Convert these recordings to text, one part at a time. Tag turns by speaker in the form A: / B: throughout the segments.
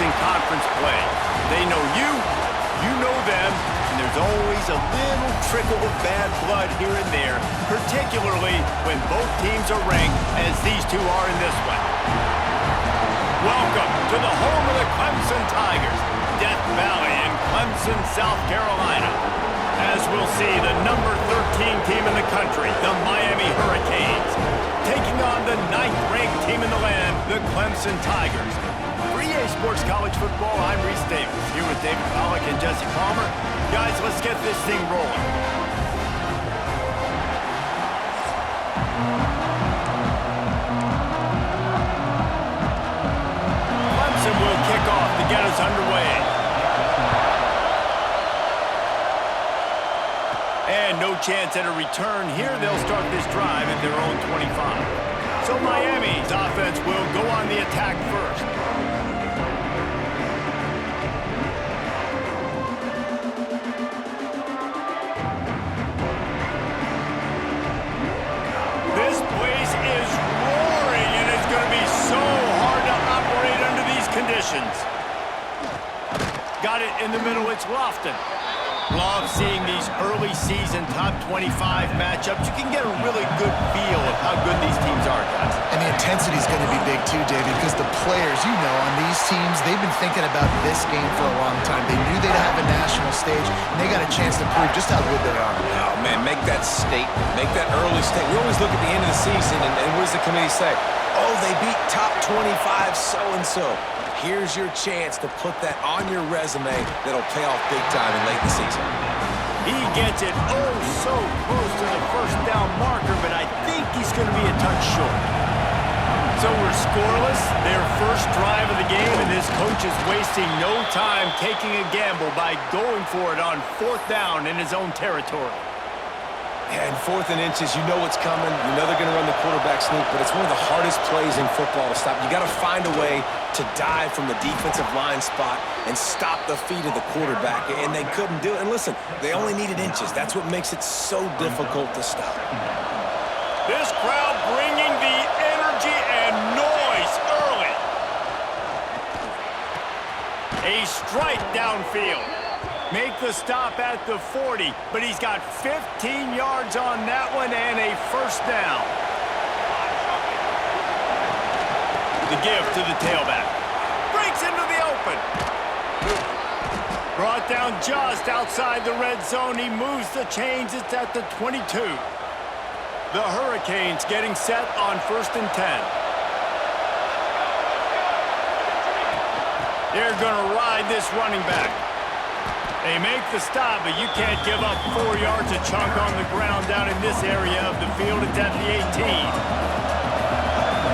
A: in conference play. They know you, you know them, and there's always a little trickle of bad blood here and there, particularly when both teams are ranked as these two are in this one. Welcome to the home of the Clemson Tigers, Death Valley in Clemson, South Carolina. As we'll see, the number 13 team in the country, the Miami Hurricanes, taking on the 9th-ranked team in the land, the Clemson Tigers. For EA Sports College Football, I'm Reese Davis, here with David Pollack and Jesse Palmer. Guys, let's get this thing rolling. Clemson will kick off to get us underway. And no chance at a return here. They'll start this drive at their own 25. So Miami's offense will go on the attack first. This place is roaring, and it's going to be so hard to operate under these conditions. Got it in the middle. It's Lofton. Love seeing these early season top 25 matchups. You can get a really good feel of how good these teams are, guys.
B: And the intensity is going to be big too, David, because the players, you know, on these teams, they've been thinking about this game for a long time. They knew they'd have a national stage, and they got a chance to prove just how good they are.
C: Oh, man, make that statement. Make that early statement. We always look at the end of the season, and what does the committee say? Oh, they beat top 25 so-and-so. Here's your chance to put that on your resume that'll pay off big time in late in the season.
A: He gets it so close to the first down marker, but I think he's going to be a touch short. So we're scoreless, their first drive of the game, and this coach is wasting no time taking a gamble by going for it on 4th down in his own territory.
C: And 4th and inches, you know what's coming. You know they're going to run the quarterback sneak, but it's one of the hardest plays in football to stop. You got to find a way to dive from the defensive line spot and stop the feet of the quarterback, and they couldn't do it. And listen, they only needed inches. That's what makes it so difficult to stop.
A: This crowd bringing the energy and noise early. A strike downfield. Make the stop at the 40, but he's got 15 yards on that one and a first down. The give to the tailback. Breaks into the open. Brought down just outside the red zone. He moves the chains. It's at the 22. The Hurricanes getting set on 1st and 10. They're going to ride this running back. They make the stop, but you can't give up 4 yards a chunk on the ground down in this area of the field. It's at the 18.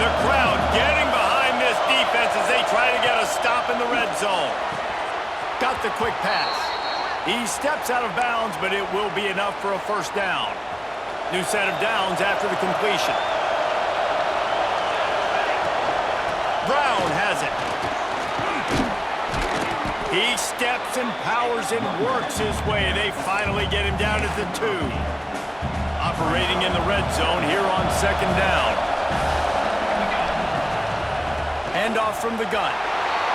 A: The crowd getting behind this defense as they try to get a stop in the red zone. Got the quick pass. He steps out of bounds, but it will be enough for a first down. New set of downs after the completion. Brown has it. He steps and powers and works his way. They finally get him down at the 2. Operating in the red zone here on 2nd down. Handoff from the gun.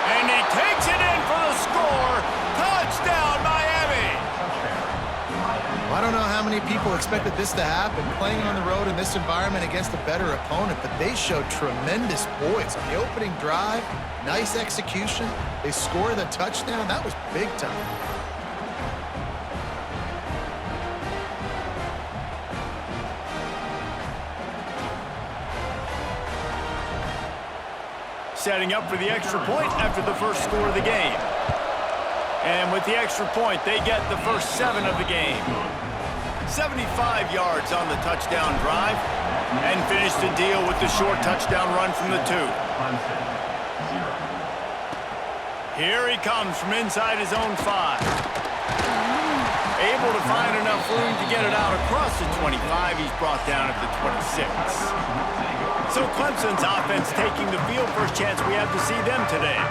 A: And he takes it in for the score. Touchdown, Miami!
B: I don't know how many people expected this to happen, playing on the road in this environment against a better opponent, but they showed tremendous poise on the opening drive. Nice execution. They score the touchdown. That was big time.
A: Setting up for the extra point after the first score of the game. And with the extra point, they get the first 7 of the game. 75 yards on the touchdown drive, and finish the deal with the short touchdown run from the 2. Here he comes from inside his own 5. Able to find enough room to get it out across the 25. He's brought down at the 26. So Clemson's offense taking the field. First chance we have to see them today.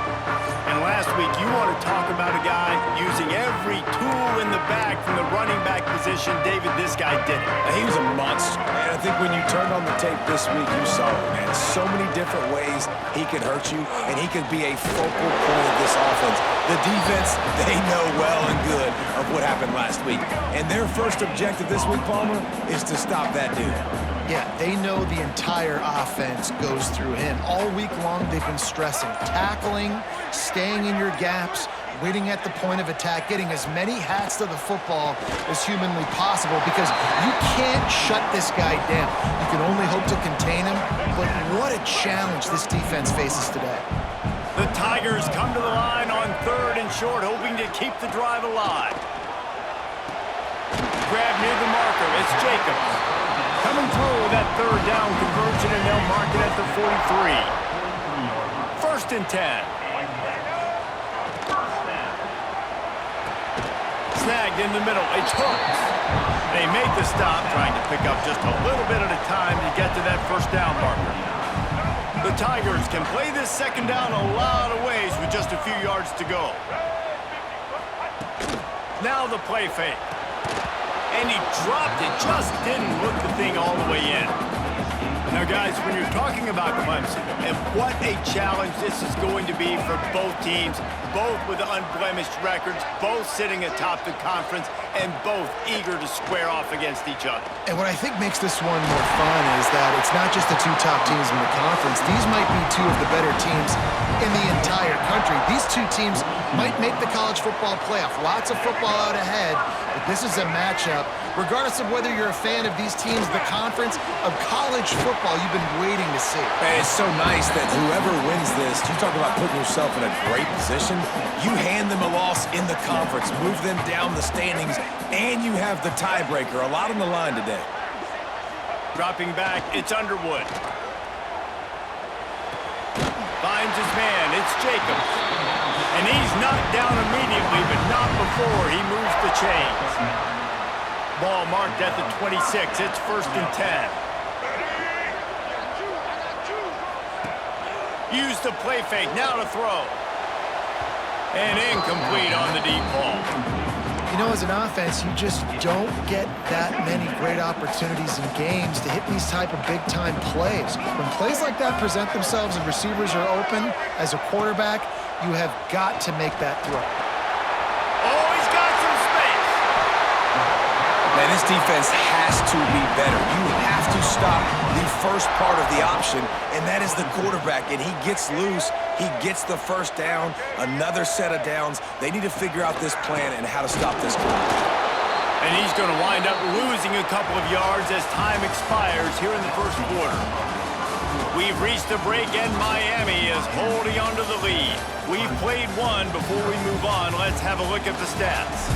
A: And last week, you want to talk about a guy using every tool in the bag from the running back position. David, this guy did it.
C: He was a monster, man. I think when you turned on the tape this week, you saw it, man. So many different ways he could hurt you, and he could be a focal point of this offense. The defense, they know well and good of what happened last week. And their first objective this week, Palmer, is to stop that dude.
B: Yeah, they know the entire offense goes through him. All week long, they've been stressing tackling, staying in your gaps, winning at the point of attack, getting as many hats to the football as humanly possible, because you can't shut this guy down. You can only hope to contain him, but what a challenge this defense faces today.
A: The Tigers come to the line on 3rd and short, hoping to keep the drive alive. Grab near the marker, it's Jacobs. Coming through with that 3rd down conversion, and they'll mark it at the 43. 1st and 10. Snagged in the middle, it's Hooks. They make the stop, trying to pick up just a little bit at a time to get to that 1st down marker. The Tigers can play this 2nd down a lot of ways with just a few yards to go. Now the play fake. And he dropped it, just didn't look the thing all the way in. Now, guys, when you're talking about Clemson, and what a challenge this is going to be for both teams, both with unblemished records, both sitting atop the conference, and both eager to square off against each other.
B: And what I think makes this one more fun is that it's not just the 2 top teams in the conference. These might be 2 of the better teams in the entire country. These 2 teams might make the college football playoff. Lots of football out ahead, but this is a matchup, regardless of whether you're a fan of these teams, the conference, of college football you've been waiting to see.
C: And it's so nice that whoever wins this, you talk about putting yourself in a great position, you hand them a loss in the conference, move them down the standings, and you have the tiebreaker. A lot on the line today.
A: Dropping back, it's Underwood. Finds his man, it's Jacobs. And he's knocked down immediately, but not before he moves the chains. Ball marked at the 26, it's 1st and 10. Use the play fake, now to throw. And incomplete on the deep ball.
B: You know, as an offense, you just don't get that many great opportunities in games to hit these type of big-time plays. When plays like that present themselves and receivers are open, as a quarterback, you have got to make that throw.
A: Oh, he's got some space.
C: Man, this defense has to be better. You have to stop the first part of the option, and that is the quarterback. And he gets loose. He gets the 1st down, another set of downs. They need to figure out this plan and how to stop this quarterback.
A: And he's going to wind up losing a couple of yards as time expires here in the 1st quarter. We've reached the break, and Miami is holding onto the lead. We've played one. Before we move on, let's have a look at the stats.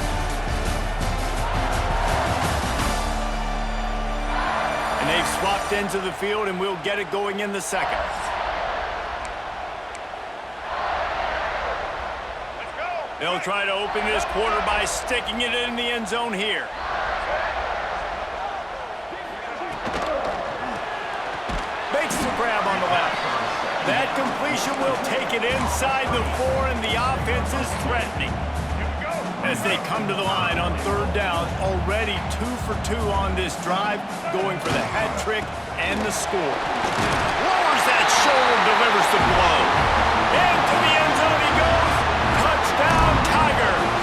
A: And they've swapped into the field, and we'll get it going in the 2nd. They'll try to open this quarter by sticking it in the end zone here. Makes the grab on the left. That completion will take it inside the 4, and the offense is threatening. As they come to the line on 3rd down, already 2 for 2 on this drive, going for the hat trick and the score. Lowers that shoulder, delivers the blow. Into the end zone he goes. Touchdown, Tigers!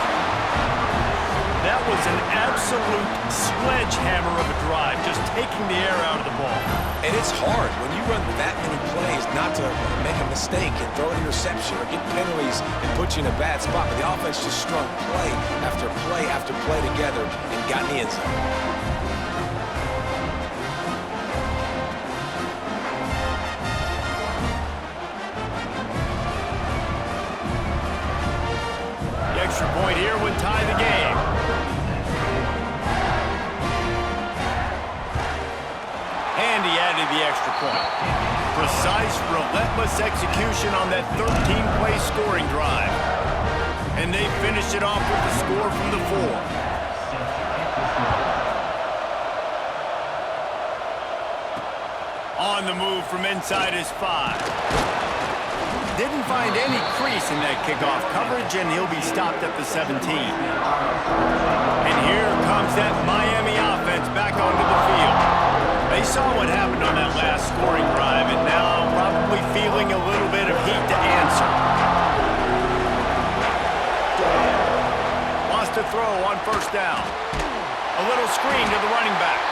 A: That was an absolute sledgehammer of a drive, just taking the air out of the ball.
C: And it's hard when you run that many plays not to make a mistake and throw an interception or get penalties and put you in a bad spot. But the offense just strung play after play after play together and got in the end zone.
A: Extra point here would tie the game. And he added the extra point. Precise, relentless execution on that 13-play scoring drive. And they finished it off with the score from the 4. On the move from inside his 5. Didn't find any crease in that kickoff coverage, and he'll be stopped at the 17. And here comes that Miami offense back onto the field. They saw what happened on that last scoring drive, and now probably feeling a little bit of heat to answer. Wants to throw on first down. A little screen to the running back.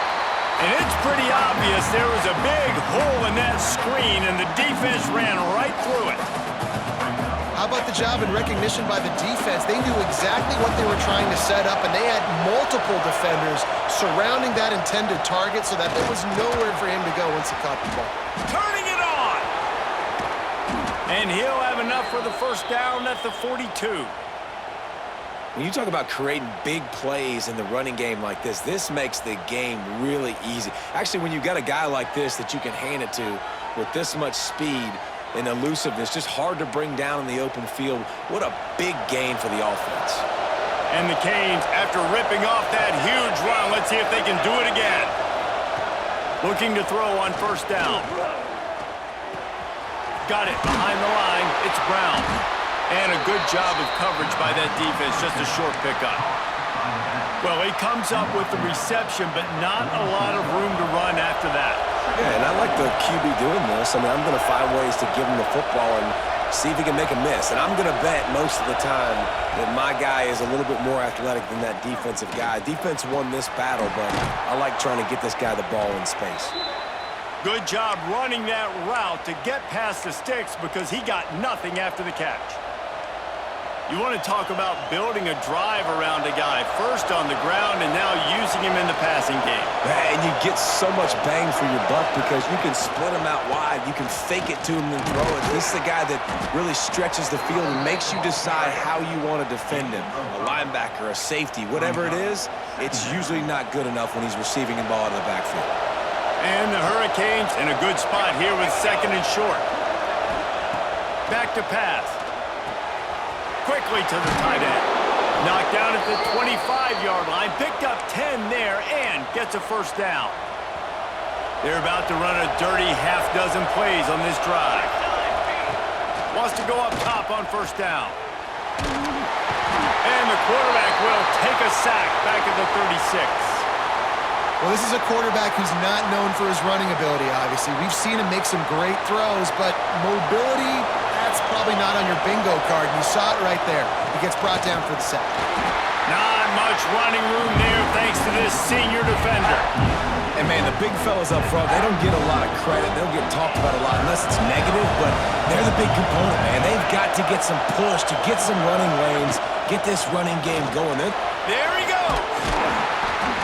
A: And it's pretty obvious there was a big hole in that screen, and the defense ran right through it.
B: How about the job and recognition by the defense? They knew exactly what they were trying to set up, and they had multiple defenders surrounding that intended target so that there was nowhere for him to go once he caught the ball.
A: Turning it on! And he'll have enough for the first down at the 42.
C: When you talk about creating big plays in the running game like this makes the game really easy. Actually, when you got a guy like this that you can hand it to with this much speed and elusiveness, just hard to bring down in the open field, what a big gain for the offense.
A: And the Canes, after ripping off that huge run, let's see if they can do it again. Looking to throw on first down. Got it behind the line. It's Brown. And a good job of coverage by that defense, just a short pickup. Well, he comes up with the reception, but not a lot of room to run after that.
C: Yeah, and I like the QB doing this. I mean, I'm going to find ways to give him the football and see if he can make a miss. And I'm going to bet most of the time that my guy is a little bit more athletic than that defensive guy. Defense won this battle, but I like trying to get this guy the ball in space.
A: Good job running that route to get past the sticks because he got nothing after the catch. You want to talk about building a drive around a guy, first on the ground and now using him in the passing game.
C: And you get so much bang for your buck because you can split him out wide. You can fake it to him and throw it. This is a guy that really stretches the field and makes you decide how you want to defend him. A linebacker, a safety, whatever it is, it's usually not good enough when he's receiving the ball in the backfield.
A: And the Hurricanes in a good spot here with second and short. Back to pass. Quickly to the tight end. Knocked down at the 25-yard line. Picked up 10 there and gets a first down. They're about to run a dirty half-dozen plays on this drive. Wants to go up top on first down. And the quarterback will take a sack back at the 36.
B: Well, this is a quarterback who's not known for his running ability, obviously. We've seen him make some great throws, but mobility, that's probably not on your bingo card. You saw it right there. He gets brought down for the sack.
A: Not much running room there thanks to this senior defender.
C: And, man, the big fellas up front, they don't get a lot of credit. They don't get talked about a lot unless it's negative, but they're the big component, man. They've got to get some push, to get some running lanes, get this running game going.
A: There he goes.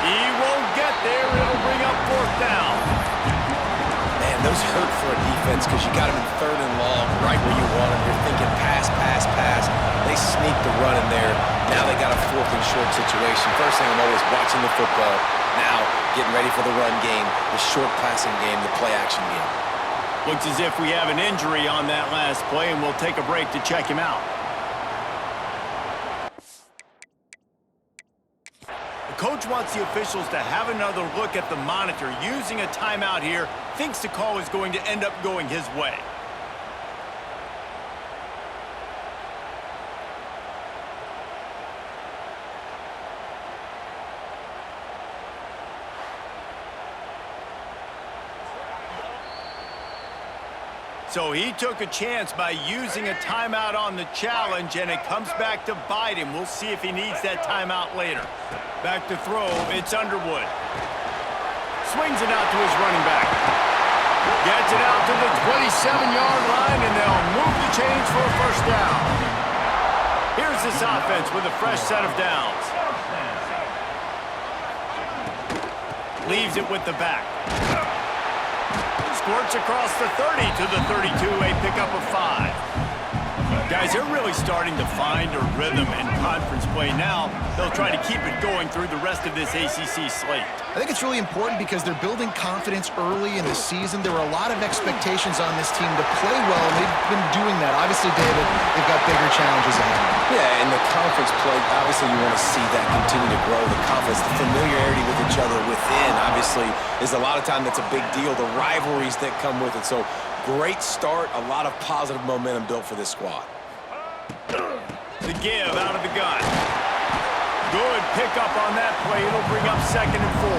A: He won't get there. It'll bring up fourth down.
C: Man, those hurt for a defense because you got him in third and long, right where you want him. You're thinking pass, pass, pass. They sneak the run in there. Now they got a fourth and short situation. First thing I'm always watching the football. Now getting ready for the run game, the short passing game, the play action game.
A: Looks as if we have an injury on that last play, and we'll take a break to check him out. Coach wants the officials to have another look at the monitor. Using a timeout here, thinks the call is going to end up going his way. So he took a chance by using a timeout on the challenge, and it comes back to bite him. We'll see if he needs that timeout later. Back to throw, it's Underwood. Swings it out to his running back. Gets it out to the 27-yard line, and they'll move the chains for a first down. Here's this offense with a fresh set of downs. Leaves it with the back. Squirts across the 30 to the 32, a pickup of 5. Guys, they're really starting to find a rhythm in conference play now. They'll try to keep it going through the rest of this ACC slate.
B: I think it's really important because they're building confidence early in the season. There were a lot of expectations on this team to play well, and they've been doing that. Obviously, David, they've got bigger challenges ahead.
C: Yeah, in the conference play, obviously you want to see that continue to grow. The confidence, the familiarity with each other within, obviously, is a lot of time that's a big deal. The rivalries that come with it. So, great start, a lot of positive momentum built for this squad.
A: The give out of the gun. Good pickup on that play. It'll bring up second and 4.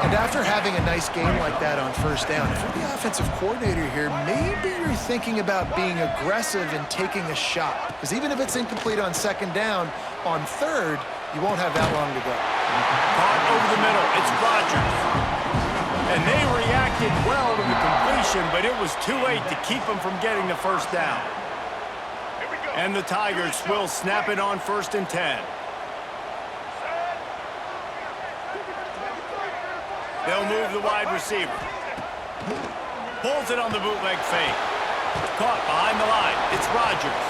B: And after having a nice game like that on first down, if you're the offensive coordinator here, maybe you're thinking about being aggressive and taking a shot. Because even if it's incomplete on second down, on third, you won't have that long to go.
A: Caught over the middle. It's Rodgers. And they reacted well to the completion, but it was too late to keep them from getting the first down. And the Tigers will snap it on 1st and 10. They'll move the wide receiver. Pulls it on the bootleg fake. Caught behind the line. It's Rodgers.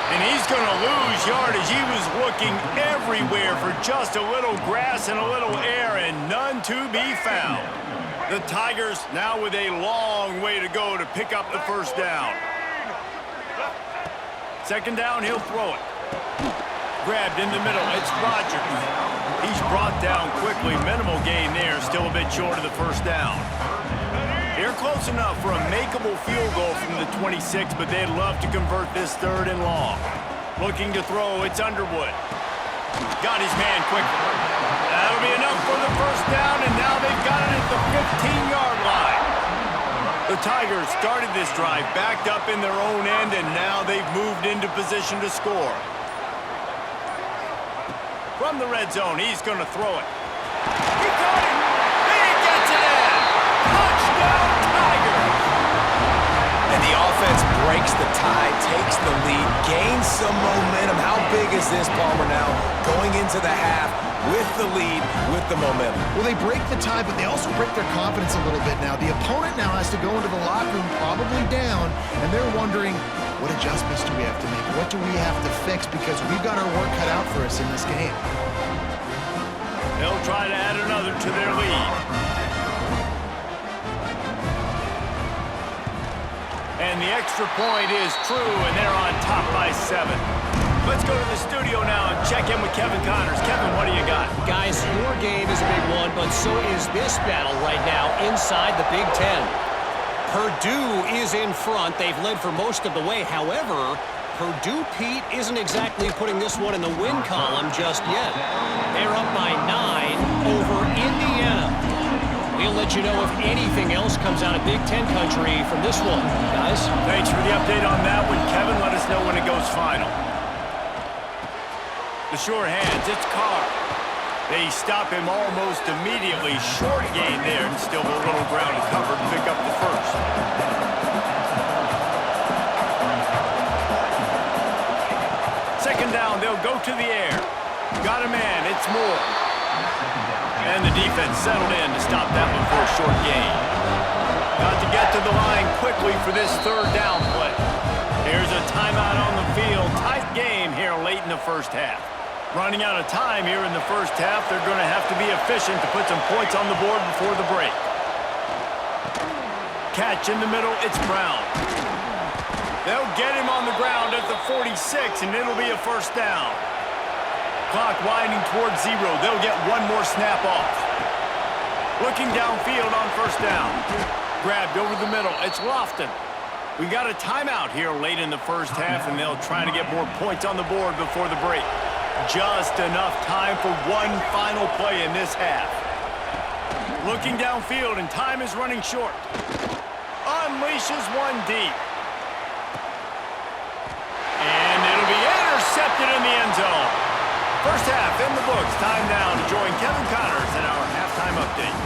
A: And he's going to lose yardage. He was looking everywhere for just a little grass and a little air, and none to be found. The Tigers now with a long way to go to pick up the first down. Second down, he'll throw it. Grabbed in the middle. It's Rodgers. He's brought down quickly. Minimal gain there. Still a bit short of the first down. They're close enough for a makeable field goal from the 26, but they'd love to convert this 3rd and long. Looking to throw, it's Underwood. Got his man quickly. That'll be enough for the first down, and now they've got it at the 15-yard line. The Tigers started this drive backed up in their own end, and now they've moved into position to score. From the red zone, he's going to throw it. He got it! He gets it in! Touchdown, Tigers!
C: And the offense breaks the tie, takes the lead, gains some momentum. How big is this, Palmer, now? Going into the half with the lead, with the momentum.
B: Well, they break the tie, but they also break their confidence a little bit now. The opponent now has to go into the locker room probably down, and they're wondering, what adjustments do we have to make? What do we have to fix? Because we've got our work cut out for us in this game.
A: They'll try to add another to their lead. And the extra point is true, and they're on top by 7. Let's go to the studio now and check in with Kevin Connors. Kevin, what do you got?
D: Guys, your game is a big one, but so is this battle right now inside the Big Ten. Purdue is in front. They've led for most of the way. However, Purdue, Pete, isn't exactly putting this one in the win column just yet. They're up by 9 over Indiana. We'll let you know if anything else comes out of Big Ten country from this one. Guys?
A: Thanks for the update on that one, Kevin. Let us know when it goes final. The sure hands, it's Carr. They stop him almost immediately. Short gain there, and still a little ground to cover to pick up the first. Second down, they'll go to the air. Got a man, it's Moore. And the defense settled in to stop that one for a short gain. Got to get to the line quickly for this 3rd down play. Here's a timeout on the field. Tight game here late in the first half. Running out of time here in the first half. They're going to have to be efficient to put some points on the board before the break. Catch in the middle, it's Brown. They'll get him on the ground at the 46, and it'll be a first down. Clock winding towards 0. They'll get one more snap off. Looking downfield on first down. Grabbed over the middle, it's Lofton. We got a timeout here late in the first half, and they'll try to get more points on the board before the break. Just enough time for one final play in this half. Looking downfield, and time is running short. Unleashes one deep. And it'll be intercepted in the end zone. First half in the books. Time now to join Kevin Connors in our halftime update.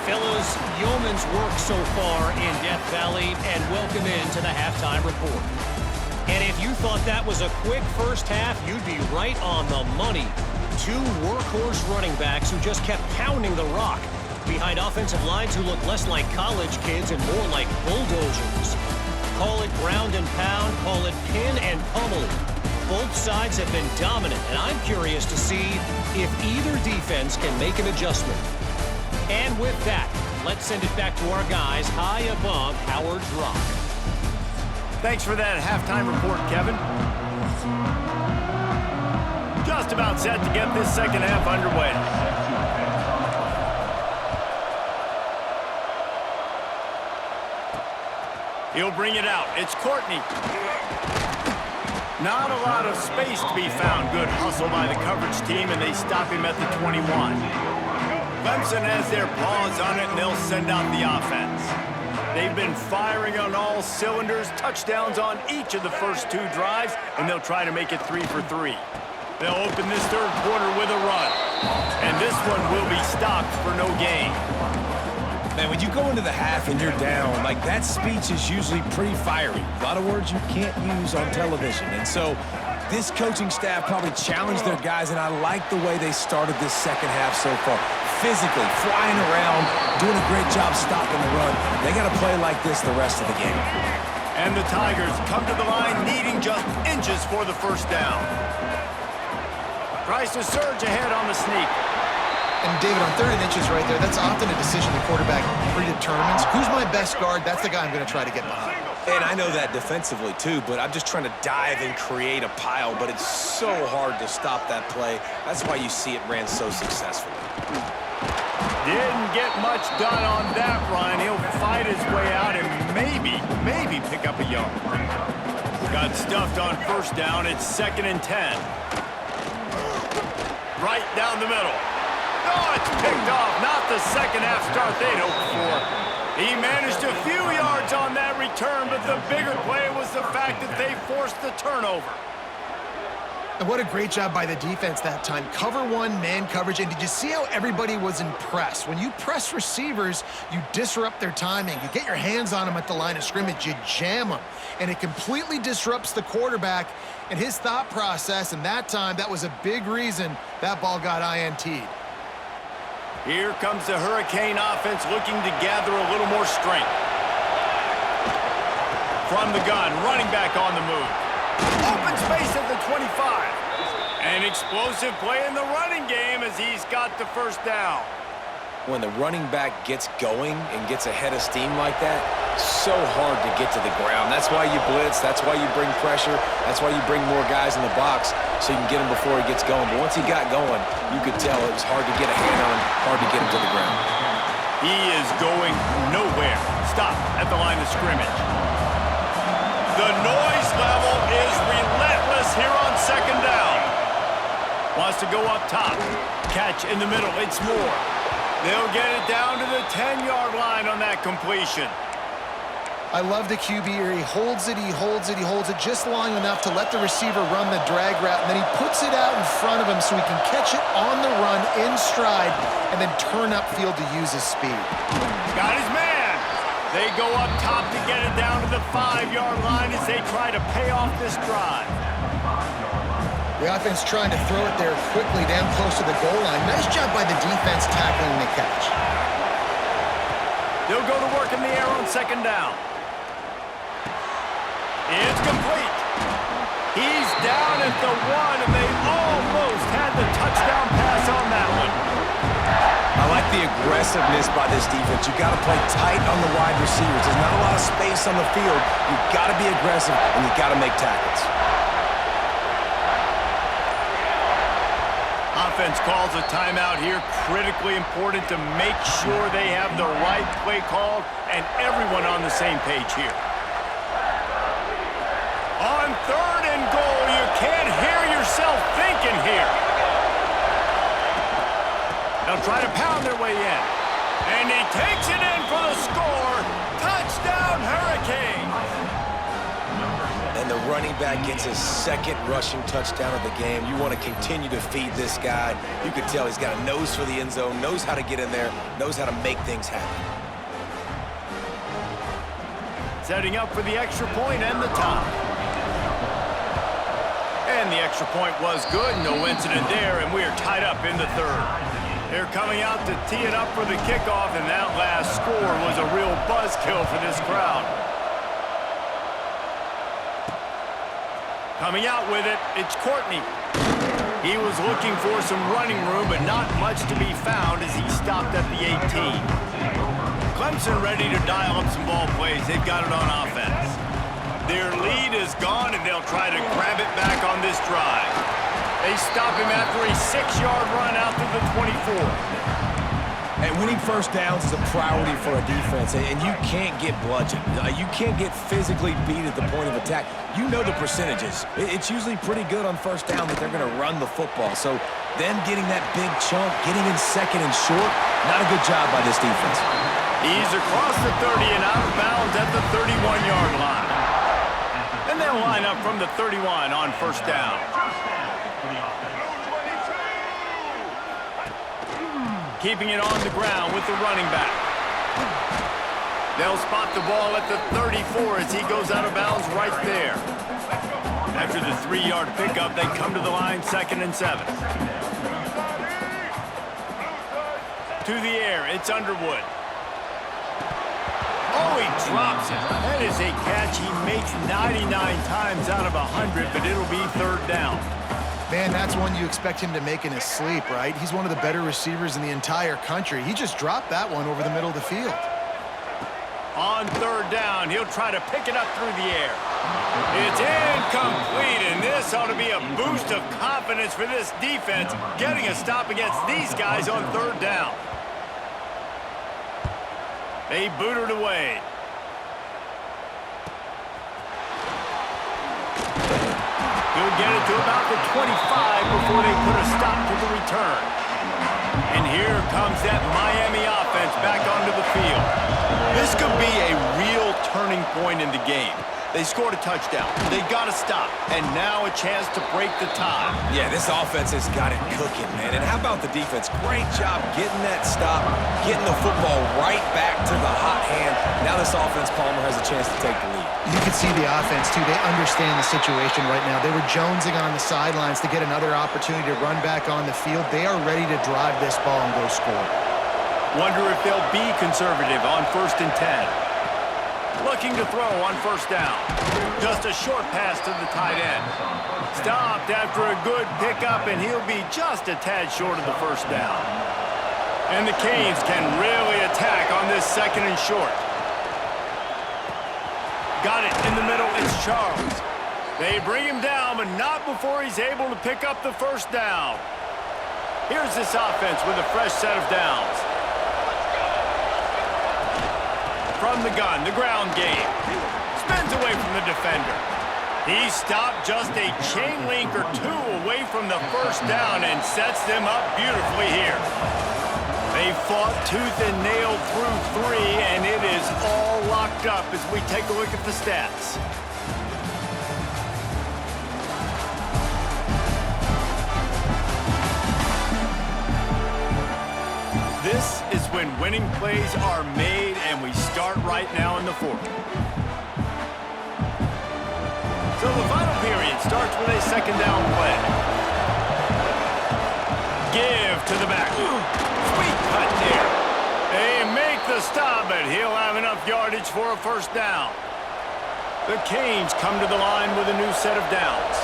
D: Fellas, yeoman's work so far in Death Valley, and welcome into the halftime report. And if you thought that was a quick first half, you'd be right on the money. 2 workhorse running backs who just kept pounding the rock behind offensive lines who look less like college kids and more like bulldozers. Call it ground and pound, call it pin and pummeling. Both sides have been dominant, and I'm curious to see if either defense can make an adjustment. And with that, let's send it back to our guys high above Howard's Rock.
A: Thanks for that halftime report, Kevin. Just about set to get this second half underway. He'll bring it out. It's Courtney. Not a lot of space to be found. Good hustle by the coverage team, and they stop him at the 21. Clemson has their paws on it, and they'll send out the offense. They've been firing on all cylinders, touchdowns on each of the first 2 drives, and they'll try to make it 3 for 3. They'll open this third quarter with a run, and this one will be stopped for no gain.
C: Man, when you go into the half and you're down, like, that speech is usually pretty fiery. A lot of words you can't use on television. And so this coaching staff probably challenged their guys, and I like the way they started this second half so far. Physically, flying around, doing a great job stopping the run. They got to play like this the rest of the game.
A: And the Tigers come to the line needing just inches for the first down. Tries to surge ahead on the sneak.
B: And David, on 3rd and inches right there, that's often a decision the quarterback predetermines. Who's my best guard? That's the guy I'm going to try to get behind.
C: And I know that defensively, too, but I'm just trying to dive and create a pile, but it's so hard to stop that play. That's why you see it ran so successfully.
A: Didn't get much done on that run. He'll fight his way out and maybe pick up a yard. Got stuffed on first down. It's 2nd and 10. Right down the middle. Oh, it's picked off. Not the second half start they'd hoped for. He managed a few yards on that return, but the bigger play was the fact that they forced the turnover.
B: And what a great job by the defense that time. Cover 1, man coverage, and did you see how everybody was impressed? When you press receivers, you disrupt their timing. You get your hands on them at the line of scrimmage, you jam them, and it completely disrupts the quarterback and his thought process, and that time, that was a big reason that ball got INT'd.
A: Here comes the Hurricane offense looking to gather a little more strength. From the gun, running back on the move. Open space at the 25. An explosive play in the running game as he's got the first down.
C: When the running back gets going and gets ahead of steam like that, so hard to get to the ground. That's why you blitz. That's why you bring pressure. That's why you bring more guys in the box so you can get him before he gets going. But once he got going, you could tell it was hard to get a hand on, hard to get him to the ground.
A: He is going nowhere. Stop at the line of scrimmage. The noise level is relentless here on 2nd down. Wants to go up top. Catch in the middle. It's Moore. They'll get it down to the 10-yard line on that completion.
B: I love the QB here. He holds it, he holds it, he holds it just long enough to let the receiver run the drag route, and then he puts it out in front of him so he can catch it on the run in stride and then turn upfield to use his speed.
A: Got his man. They go up top to get it down to the 5-yard line as they try to pay off this drive.
B: The offense trying to throw it there quickly down close to the goal line. Nice job by the defense tackling the catch.
A: They'll go to work in the air on 2nd down. It's complete. He's down at the 1, and they almost had the touchdown pass on that one.
C: I like the aggressiveness by this defense. You got to play tight on the wide receivers. There's not a lot of space on the field. You got to be aggressive, and you got to make tackles.
A: Offense calls a timeout here. Critically important to make sure they have the right play called and everyone on the same page here. On 3rd and goal, you can't hear yourself thinking here. They'll try to pound their way in. And he takes it in for the score. Touchdown, Hurricanes.
C: And the running back gets his 2nd rushing touchdown of the game. You want to continue to feed this guy. You can tell he's got a nose for the end zone, knows how to get in there, knows how to make things happen.
A: Setting up for the extra point and the tie. And the extra point was good. No incident there, and we are tied up in the 3rd. They're coming out to tee it up for the kickoff, and that last score was a real buzzkill for this crowd. Coming out with it, it's Courtney. He was looking for some running room, but not much to be found as he stopped at the 18. Clemson ready to dial up some ball plays. They've got it on offense. Their lead is gone, and they'll try to grab it back on this drive. They stop him after a 6-yard run out to the 24.
C: And winning first downs is a priority for a defense, and you can't get bludgeoned. You can't get physically beat at the point of attack. You know the percentages. It's usually pretty good on first down that they're going to run the football. So them getting that big chunk, getting in 2nd and short, Not a good job by this defense.
A: He's across the 30 and out of bounds at the 31-yard line. And they'll line up from the 31 on first down. Keeping it on the ground with the running back. They'll spot the ball at the 34 as he goes out of bounds right there. After the 3-yard pickup, they come to the line 2nd and 7. To the air, it's Underwood. Oh, he drops it. That is a catch he makes 99 times out of 100, but it'll be 3rd down.
B: Man, that's one you expect him to make in his sleep, right? He's one of the better receivers in the entire country. He just dropped that one over the middle of the field.
A: On 3rd down, he'll try to pick it up through the air. It's incomplete, and this ought to be a boost of confidence for this defense, getting a stop against these guys on 3rd down. They boot it away. He'll get it to about the 25 before they put a stop to the return. And here comes that Miami offense back onto the field. This could be a real turning point in the game. They scored a touchdown. They got to stop. And now a chance to break the tie.
C: Yeah, this offense has got it cooking, man. And how about the defense? Great job getting that stop, getting the football right back to the hot hand. Now this offense, Palmer, has a chance to take the lead.
B: You can see the offense, too. They understand the situation right now. They were jonesing on the sidelines to get another opportunity to run back on the field. They are ready to drive this ball and go score.
A: Wonder if they'll be conservative on 1st and 10. Looking to throw on 1st down. Just a short pass to the tight end. Stopped after a good pickup, and he'll be just a tad short of the 1st down. And the Canes can really attack on this 2nd and short. Got it in the middle. It's Charles. They bring him down, but not before he's able to pick up the 1st down. Here's this offense with a fresh set of downs. From the gun, the ground game. Spins away from the defender. He stopped just a chain link or 2 away from the 1st down and sets them up beautifully here. They fought tooth and nail through 3, and it is all locked up as we take a look at the stats. This is when winning plays are made, and we start right now in the 4th. So the final period starts with a 2nd down play. Give to the back. Sweet cut there. They make the stop, but he'll have enough yardage for a 1st down. The Canes come to the line with a new set of downs.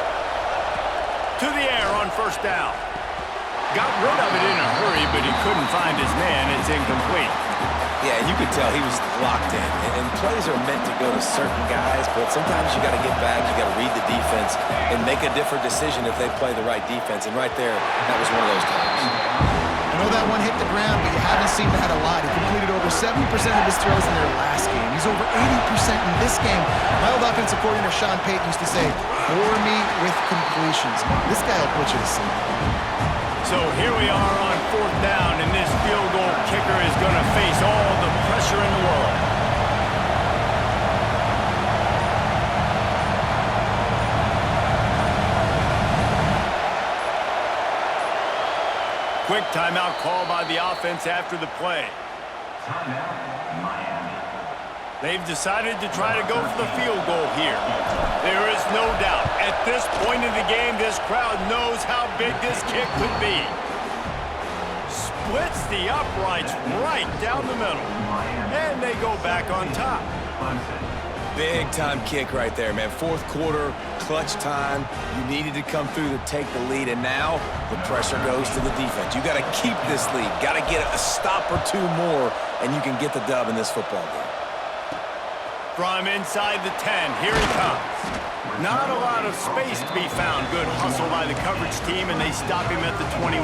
A: To the air on 1st down. Got rid of it in a hurry, but he couldn't find his man. It's incomplete.
C: Yeah, you could tell he was locked in. And plays are meant to go to certain guys, but sometimes you got to get back, you got to read the defense, and make a different decision if they play the right defense. And right there, that was one of those times.
B: I know that one hit the ground, but you haven't seen that a lot. He completed over 70% of his throws in their last game. He's over 80% in this game. My old offensive coordinator, Sean Payton, used to say, bore me with completions. This guy will put you to sleep.
A: So here we are on 4th down, and this field goal kicker is going to face all the pressure in the world. Quick timeout call by the offense after the play. They've decided to try to go for the field goal here. There is no doubt, at this point in the game, this crowd knows how big this kick could be. Splits the uprights right down the middle. And they go back on top.
C: Big time kick right there, man. 4th quarter, clutch time. You needed to come through to take the lead, and now the pressure goes to the defense. You got to keep this lead. Got to get a stop or 2 more, and you can get the dub in this football game.
A: From inside the 10, here he comes. Not a lot of space to be found. Good hustle by the coverage team, and they stop him at the 21.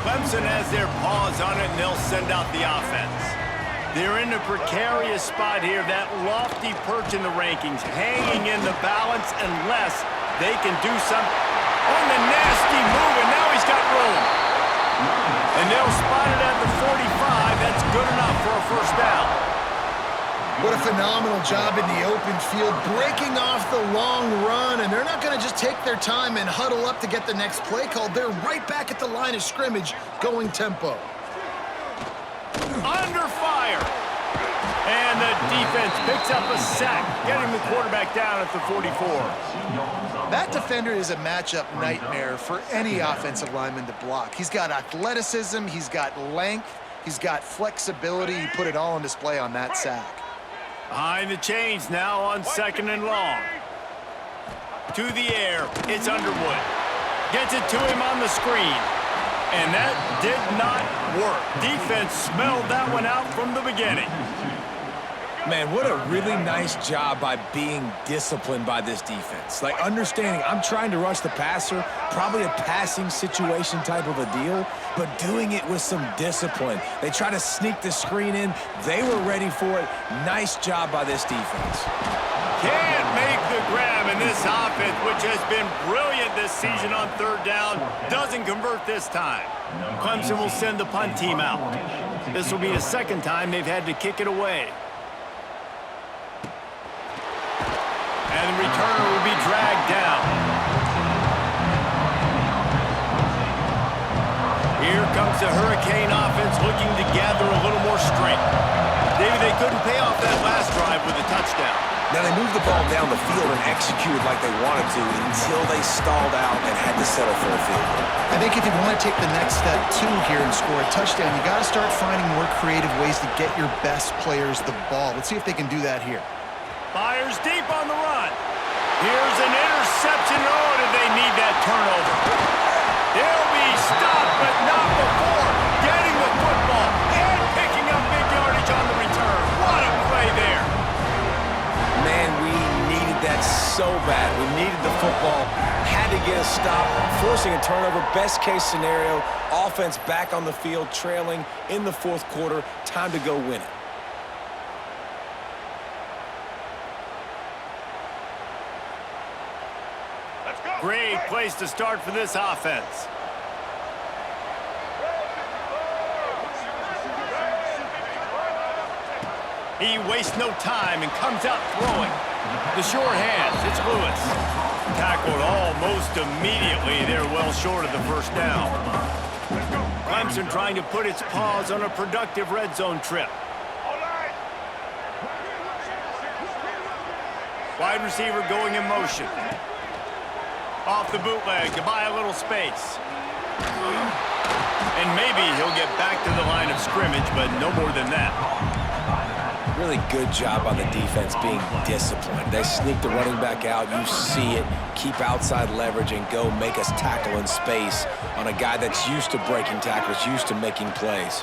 A: Clemson has their paws on it, and they'll send out the offense. They're in a precarious spot here, that lofty perch in the rankings, hanging in the balance unless they can do something on the nasty move, and now he's got room. And they'll spot it at the good enough for a first down.
B: What a phenomenal job in the open field, breaking off the long run, and they're not going to just take their time and huddle up to get the next play called. They're right back at the line of scrimmage, going tempo.
A: Under fire. And the defense picks up a sack, getting the quarterback down at the 44.
B: That defender is a matchup nightmare for any offensive lineman to block. He's got athleticism, he's got length, he's got flexibility. He put it all on display on that sack.
A: Behind the chains now on 2nd and long. To the air, it's Underwood. Gets it to him on the screen. And that did not work. Defense smelled that one out from the beginning.
C: Man, what a really nice job by being disciplined by this defense. Like, understanding I'm trying to rush the passer, probably a passing situation type of a deal, but doing it with some discipline. They try to sneak the screen in. They were ready for it. Nice job by this defense.
A: Can't make the grab, and this offense, which has been brilliant this season on 3rd down, doesn't convert this time. Clemson will send the punt team out. This will be the 2nd time they've had to kick it away. And the returner will be dragged down. Here comes the Hurricane offense looking to gather a little more strength. David, they couldn't pay off that last drive with a touchdown.
C: Now, they moved the ball down the field and executed like they wanted to until they stalled out and had to settle for a field goal.
B: I think if you want to take the next step, too, here and score a touchdown, you got to start finding more creative ways to get your best players the ball. Let's see if they can do that here.
A: Fires deep on the run. Here's an interception. Oh, did they need that turnover? They'll be stopped, but not before getting the football and picking up big yardage on the return. What a play there.
C: Man, we needed that so bad. We needed the football, had to get a stop, forcing a turnover. Best case scenario, offense back on the field, trailing in the 4th quarter. Time to go win it.
A: Great place to start for this offense. He wastes no time and comes out throwing. The sure hands, it's Lewis. Tackled almost immediately. They're well short of the first down. Clemson trying to put its paws on a productive red zone trip. Wide receiver going in motion. Off the bootleg to buy a little space. And maybe he'll get back to the line of scrimmage, but no more than that.
C: Really good job on the defense being disciplined. They sneak the running back out. You see it. Keep outside leverage and go make us tackle in space on a guy that's used to breaking tackles, used to making plays.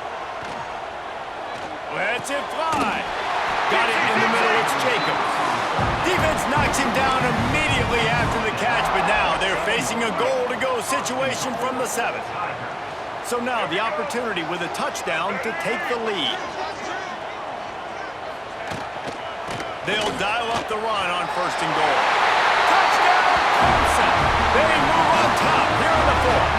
A: Let's it fly. Got it in the middle. It's Jacobs. Defense knocks him down immediately after the catch, but now they're facing a goal-to-go situation from the 7. So now the opportunity with a touchdown to take the lead. They'll dial up the run on 1st and goal. Touchdown, Clemson! They move on top here in the 4th.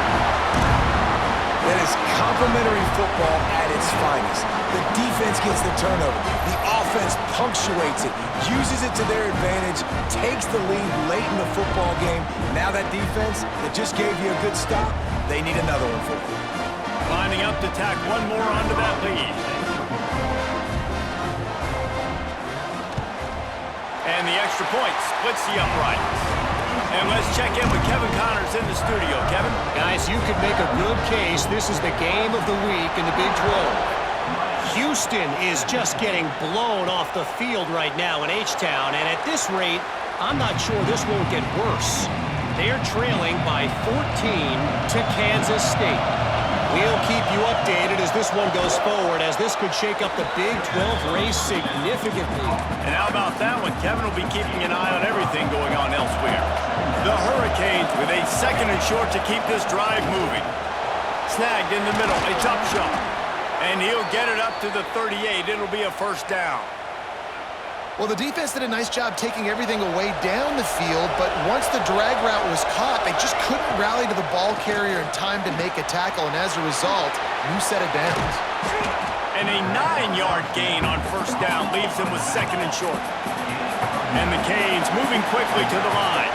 C: That is complimentary football at its finest. The defense gets the turnover. The offense punctuates it, uses it to their advantage, takes the lead late in the football game. Now that defense that just gave you a good stop, they need another one for you.
A: Lining up to tack one more onto that lead. And the extra point splits the uprights. And let's check in with Kevin Connors in the studio. Kevin?
D: Guys, you could make a good case. This is the game of the week in the Big 12. Houston is just getting blown off the field right now in H-Town. And at this rate, I'm not sure this won't get worse. They're trailing by 14 to Kansas State. We'll keep you updated as this one goes forward, as this could shake up the Big 12 race significantly.
A: And how about that one? Kevin will be keeping an eye on everything going on elsewhere. The Hurricanes with a 2nd and short to keep this drive moving. Snagged in the middle. It's Upshaw. And he'll get it up to the 38. It'll be a first down.
B: Well, the defense did a nice job taking everything away down the field, but once the drag route was caught, they just couldn't rally to the ball carrier in time to make a tackle, and as a result, new set of downs.
A: And a 9-yard gain on first down leaves them with 2nd and short. And the Canes moving quickly to the line.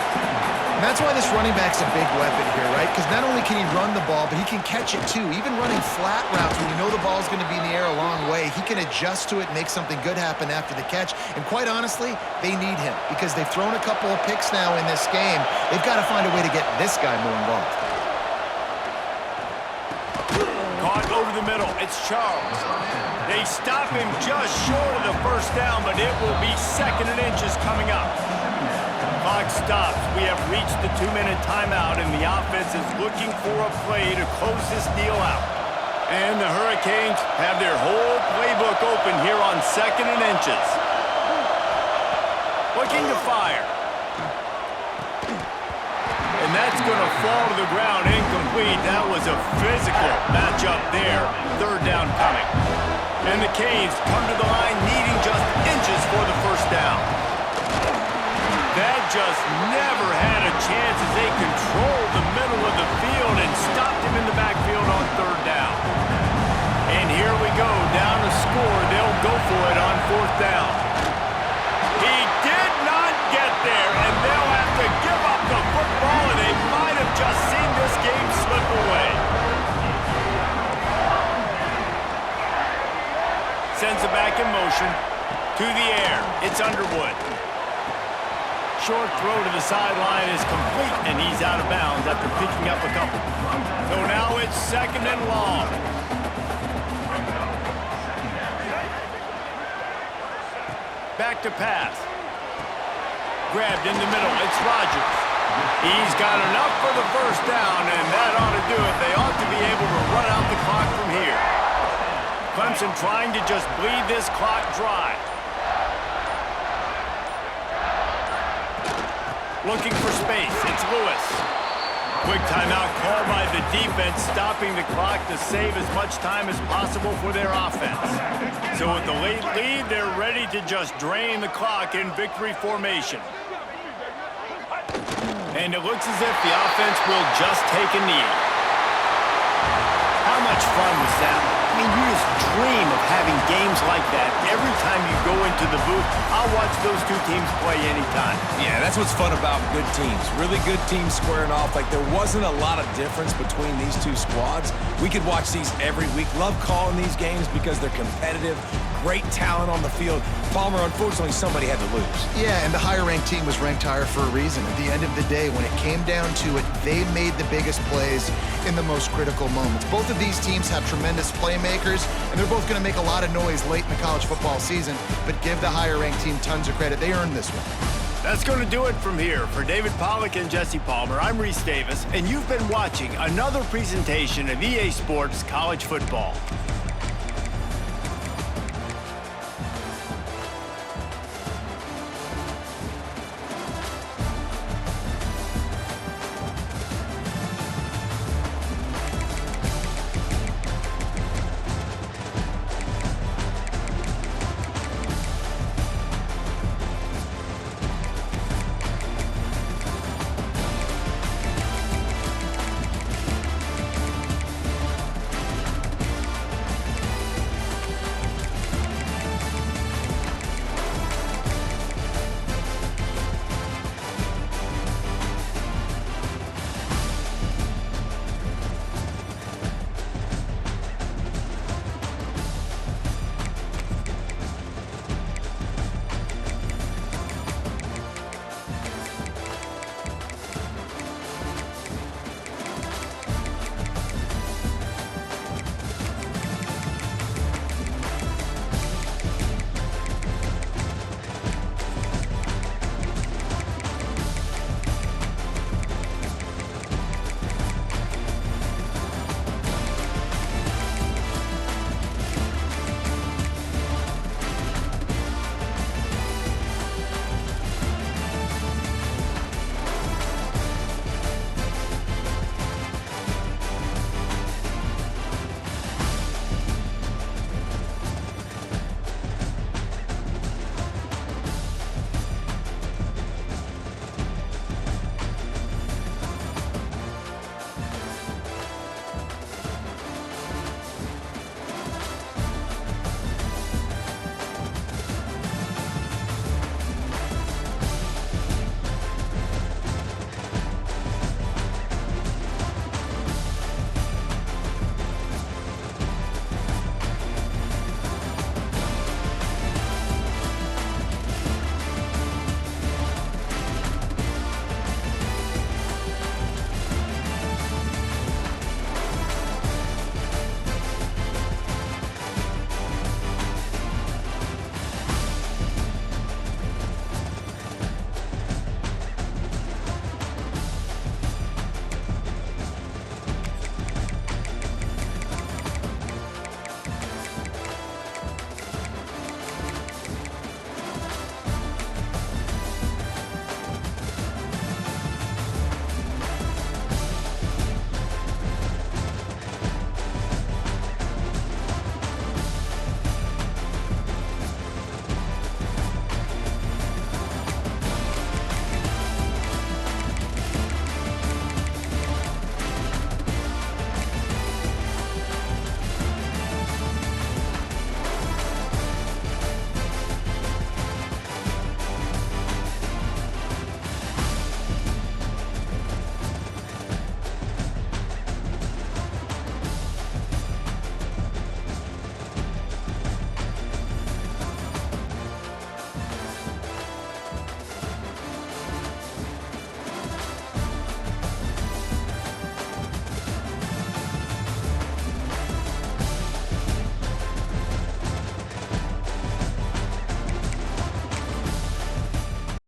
B: And that's why this running back's a big weapon here, right? Because not only can he run the ball, but he can catch it too. Even running flat routes when you know the ball's going to be in the air a long way, he can adjust to it and make something good happen after the catch. And quite honestly, they need him because they've thrown a couple of picks now in this game. They've got to find a way to get this guy more involved.
A: Caught over the middle. It's Charles. They stop him just short of the first down, but it will be 2nd and inches coming up. Clock stops. We have reached the 2-minute timeout, and the offense is looking for a play to close this deal out. And the Hurricanes have their whole playbook open here on 2nd and inches. Looking to fire. And that's going to fall to the ground incomplete. That was a physical matchup there. 3rd down coming. And the Canes come to the line needing just inches for the first down. That just never had a chance as they controlled the middle of the field and stopped him in the backfield on 3rd down. And here we go, down to score. They'll go for it on 4th down. He did not get there, and they'll have to give up the football, and they might have just seen this game slip away. Sends it back in motion. To the air. It's Underwood. Short throw to the sideline is complete, and he's out of bounds after picking up a couple. So now it's 2nd and long. Back to pass. Grabbed in the middle. It's Rodgers. He's got enough for the first down, and that ought to do it. They ought to be able to run out the clock from here. Clemson trying to just bleed this clock dry. Looking for space. It's Lewis. Quick timeout called by the defense, stopping the clock to save as much time as possible for their offense. So with the late lead, they're ready to just drain the clock in victory formation. And it looks as if the offense will just take a knee. How much fun was that? I mean, you just dream of having games like that every time you go into the booth. I'll watch those two teams play anytime.
C: Yeah, that's what's fun about good teams. Really good teams squaring off. Like, there wasn't a lot of difference between these two squads. We could watch these every week. Love calling these games because they're competitive. Great talent on the field. Palmer, unfortunately, somebody had to lose.
B: Yeah, and the higher-ranked team was ranked higher for a reason. At the end of the day, when it came down to it, they made the biggest plays in the most critical moments. Both of these teams have tremendous playmakers, and they're both going to make a lot of noise late in the college football season, but give the higher-ranked team tons of credit. They earned this one.
A: That's going to do it from here. For David Pollack and Jesse Palmer, I'm Reese Davis, and you've been watching another presentation of EA Sports College Football.